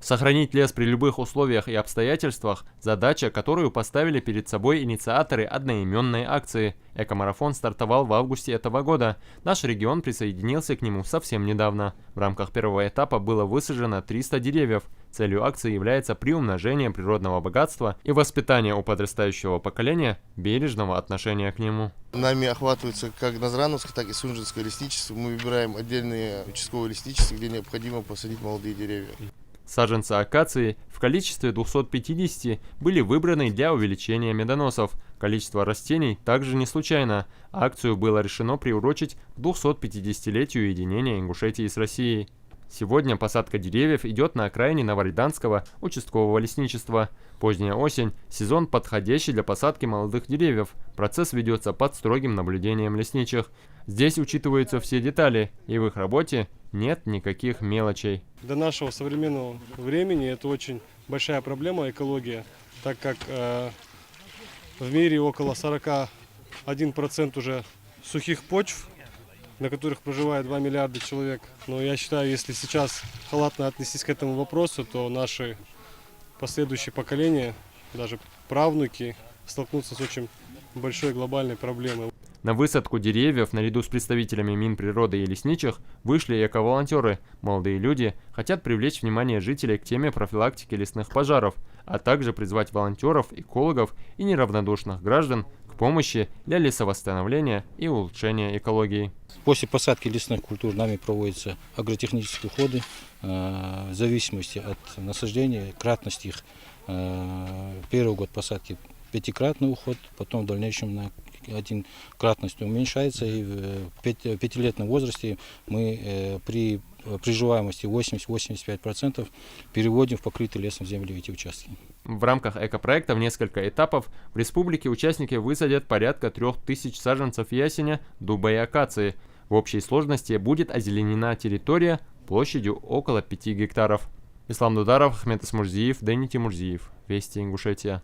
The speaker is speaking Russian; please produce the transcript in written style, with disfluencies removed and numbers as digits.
Сохранить лес при любых условиях и обстоятельствах – задача, которую поставили перед собой инициаторы одноименной акции. Экомарафон стартовал в августе этого года. Наш регион присоединился к нему совсем недавно. В рамках первого этапа было высажено 300 деревьев. Целью акции является приумножение природного богатства и воспитание у подрастающего поколения бережного отношения к нему. Нами охватывается как Назрановское, так и Сунжинское лесничество. Мы выбираем отдельные участковые лесничества, где необходимо посадить молодые деревья. Саженцы акации в количестве 250 были выбраны для увеличения медоносов. Количество растений также не случайно. Акцию было решено приурочить к 250-летию единения Ингушетии с Россией. Сегодня посадка деревьев идет на окраине Новориданского участкового лесничества. Поздняя осень – сезон, подходящий для посадки молодых деревьев. Процесс ведется под строгим наблюдением лесничих. Здесь учитываются все детали, и в их работе нет никаких мелочей. До нашего современного времени это очень большая проблема экология, так как в мире около 41% уже сухих почв, на которых проживает 2 миллиарда человек. Но я считаю, если сейчас халатно отнестись к этому вопросу, то наши последующие поколения, даже правнуки, столкнутся с очень большой глобальной проблемой. На высадку деревьев наряду с представителями Минприроды и лесничих вышли эко-волонтеры. Молодые люди хотят привлечь внимание жителей к теме профилактики лесных пожаров, а также призвать волонтеров, экологов и неравнодушных граждан к помощи для лесовосстановления и улучшения экологии. После посадки лесных культур нами проводятся агротехнические уходы в зависимости от насаждения, кратности их. Первый год посадки пятикратный уход, потом в дальнейшем на кратность уменьшается, и в пятилетнем возрасте мы при приживаемости 80-85% переводим в покрытые лесом земли эти участки. В рамках экопроекта в несколько этапов в республике участники высадят порядка 3000 саженцев ясеня, дуба и акации. В общей сложности будет озеленена территория площадью около 5 гектаров. Ислам Дударов, Ахмед Исмурзиев, Дени Тимурзиев. Вести Ингушетия.